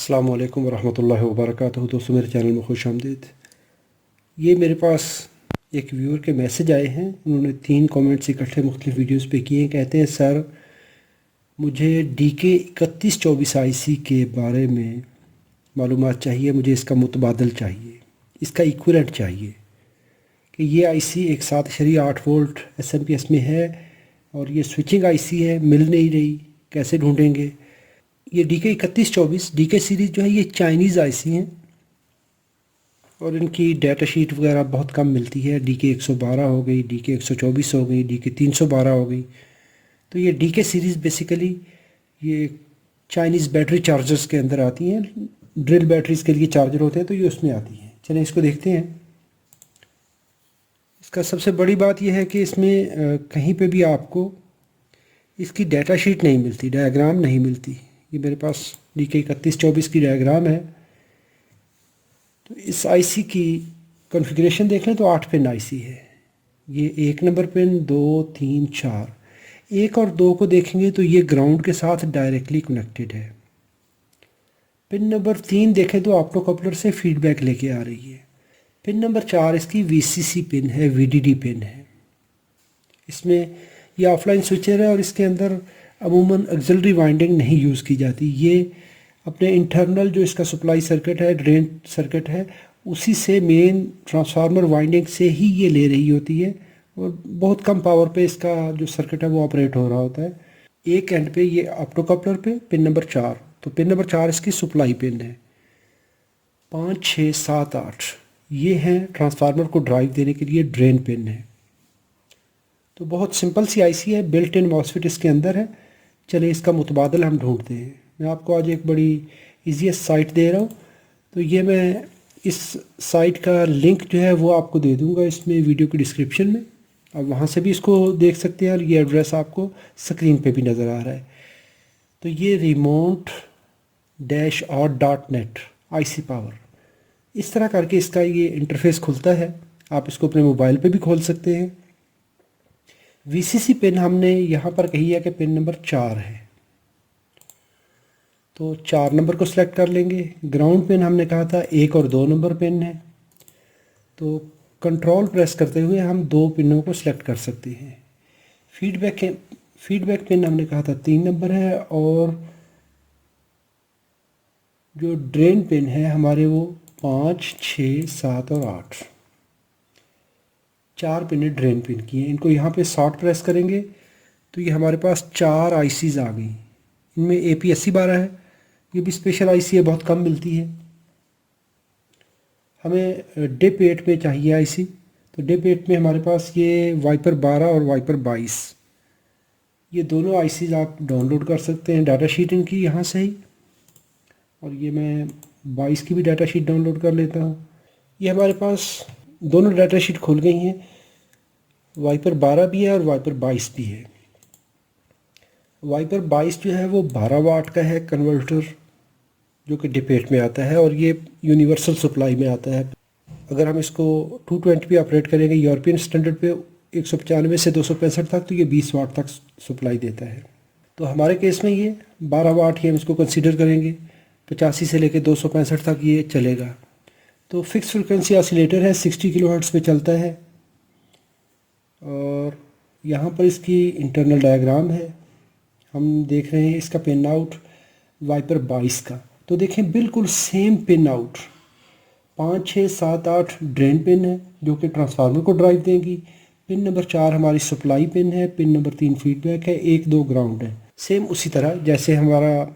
अस्सलामु अलैकुम वरहमतुल्लाहि वबरकातुहू। दोस्तों, मेरे चैनल में खुश आमदीद। ये मेरे पास एक व्यूअर के मैसेज आए हैं। उन्होंने 3 कमेंट्स इकट्ठे मुख्तलिफ वीडियोस पे किए हैं। कहते हैं, सर मुझे DK 3124 IC के बारे में मालूमात चाहिए। मुझे इसका मुतबादल चाहिए, इसका इक्विवेलेंट चाहिए कि ये IC एक 7.8 वोल्ट SMPS में है और ये स्विचिंग IC है, मिल नहीं रही, कैसे ढूँढेंगे। ये DK 3124 DK सीरीज़ जो है ये चाइनीज़ IC हैं और इनकी डाटा शीट वगैरह बहुत कम मिलती है। DK 112 हो गई, DK 124 हो गई, DK 312 हो गई। तो ये DK सीरीज़ बेसिकली ये चाइनीज़ बैटरी चार्जर्स के अंदर आती हैं। ड्रिल बैटरीज़ के लिए चार्जर होते हैं, तो ये उसमें आती हैं। चलें इसको देखते हैं। इसका सबसे बड़ी बात यह है कि इसमें कहीं पे भी आपको इसकी डाटा शीट नहीं मिलती, डायग्राम नहीं मिलती। ये मेरे पास DK 3124 की डायग्राम है। तो इस IC की कॉन्फ़िगरेशन देख लें तो 8 पिन IC है। ये 1 नंबर पिन, 2, 3, 4। 1 और 2 को देखेंगे तो ये ग्राउंड के साथ डायरेक्टली कनेक्टेड है। पिन नंबर 3 देखें तो ऑप्टो कपलर से फीडबैक लेके आ रही है। पिन नंबर 4 इसकी VCC पिन है, VDD पिन है। इसमें ये ऑफलाइन स्विचर है और इसके अंदर अमूमन ऑक्सिलरी वाइंडिंग नहीं यूज़ की जाती। ये अपने इंटरनल जो इसका सप्लाई सर्किट है, ड्रेन सर्किट है, उसी से मेन ट्रांसफार्मर वाइंडिंग से ही ये ले रही होती है और बहुत कम पावर पे इसका जो सर्किट है वो ऑपरेट हो रहा होता है। एक एंड पे ये ऑप्टो कपलर पे पिन नंबर 4, तो पिन नंबर 4 इसकी सप्लाई पिन है। 5, 6, 7, 8 ये हैं ट्रांसफार्मर को ड्राइव देने के लिए ड्रेन पिन है। तो बहुत सिंपल सी IC है, बिल्ट इन मॉसफेट इसके अंदर है। चलिए इसका मुतबादल हम ढूंढते हैं। मैं आपको आज एक बड़ी ईजीएस्ट साइट दे रहा हूँ। तो ये मैं इस साइट का लिंक जो है वो आपको दे दूँगा इसमें वीडियो की डिस्क्रिप्शन में। आप वहाँ से भी इसको देख सकते हैं और ये एड्रेस आपको स्क्रीन पे भी नज़र आ रहा है। तो ये remote-or.net IC पावर, इस तरह करके इसका ये इंटरफेस खुलता है। आप इसको अपने मोबाइल पे भी खोल सकते हैं। VCC पिन हमने यहाँ पर कही है कि पिन नंबर 4 है, तो 4 नंबर को सिलेक्ट कर लेंगे। ग्राउंड पिन हमने कहा था 1 और 2 नंबर पिन है, तो कंट्रोल प्रेस करते हुए हम 2 पिनों को सिलेक्ट कर सकते हैं। फीडबैक पिन हमने कहा था 3 नंबर है और जो ड्रेन पिन है हमारे वो 5, 6, 7 और 8, 4 पिन ड्रेन पिन की हैं। इनको यहाँ पे शॉर्ट प्रेस करेंगे तो ये हमारे पास 4 ICs आ गई। इनमें APSC 12 है, ये भी स्पेशल IC है, बहुत कम मिलती है। हमें डिप 8 में चाहिए IC, तो डिप 8 में हमारे पास ये वाइपर 12 और वाइपर 22, ये दोनों ICs आप डाउनलोड कर सकते हैं डाटा शीट इनकी यहाँ से ही। और ये मैं 22 की भी डाटा शीट डाउनलोड कर लेता हूँ। ये हमारे पास दोनों डाटा शीट खुल गई हैं। वाइपर 12 भी है और वाइपर 22 भी है। वाइपर 22 जो है वो 12 वाट का है कन्वर्टर, जो कि डिपेट में आता है और ये यूनिवर्सल सप्लाई में आता है। अगर हम इसको 220 पे ऑपरेट करेंगे यूरोपियन स्टैंडर्ड पे 195 से 265 तक, तो ये 20 वाट तक सप्लाई देता है। तो हमारे केस में ये 12 वाट ही हम इसको कंसीडर करेंगे। 85 से लेकर 265 तक ये चलेगा। तो फिक्स फ्रिक्वेंसी ऑसिलेटर है, 60 किलोहर्ट्ज़ पे चलता है। और यहाँ पर इसकी इंटरनल डायग्राम है, हम देख रहे हैं इसका पिन आउट वाइपर 22 का। तो देखें बिल्कुल same pin out, 5, 6, 7, 8 drain pin है जो कि ट्रांसफार्मर को ड्राइव देंगी। पिन नंबर 4 हमारी सप्लाई पिन है, पिन नंबर 3 फीडबैक है, 1, 2 ग्राउंड है। सेम उसी तरह जैसे हमारा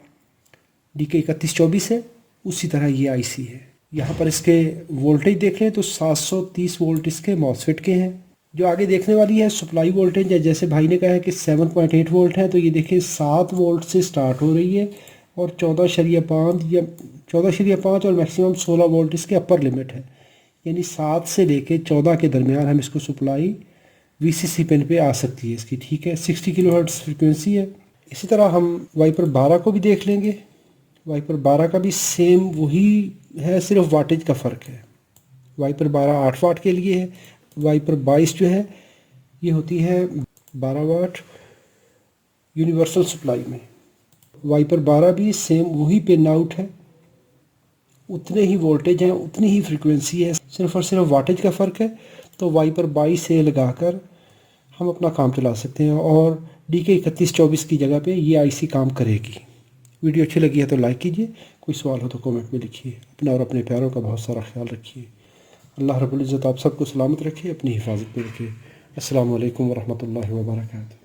DK 3124 है, उसी तरह ये IC है। यहाँ पर इसके वोल्टेज देख रहे हैं तो 730 वोल्ट इसके मॉसफेट के हैं। जो आगे देखने वाली है सप्लाई वोल्टेज है, जैसे भाई ने कहा है कि 7.8 वोल्ट है, तो ये देखिए 7 वोल्ट से स्टार्ट हो रही है और 14.5 या 14.5 और मैक्सिमम 16 वोल्ट इसके अपर लिमिट है। यानी 7 से लेके 14 के दरमियान हम इसको सप्लाई VCC पिन पे आ सकती है इसकी। ठीक है, 60 किलोहर्ट्ज़ फ्रिक्वेंसी है। इसी तरह हम वाइपर 12 को भी देख लेंगे। वाइपर 12 का भी सेम वही है, सिर्फ वाटेज का फ़र्क है। वाइपर 12 8 वाट के लिए है, वाइपर 22 जो है ये होती है 12 वाट यूनिवर्सल सप्लाई में। वाइपर 12 भी सेम वही पिन आउट है, उतने ही वोल्टेज हैं, उतनी ही फ्रीक्वेंसी है, सिर्फ और सिर्फ वाटेज का फ़र्क है। तो वाइपर 22 से लगाकर हम अपना काम चला सकते हैं और DK3124 की जगह पे ये IC काम करेगी। वीडियो अच्छी लगी है तो लाइक कीजिए, कोई सवाल हो तो कमेंट में लिखिए। अपना और अपने प्यारों का बहुत सारा ख्याल रखिए। अल्लाह रब्बुल इज़्ज़त आप सबको सलामत रखे, अपनी हिफाजत में रखे। अस्सलामु अलैकुम वरहमतुल्लाहि वबरकातुहू।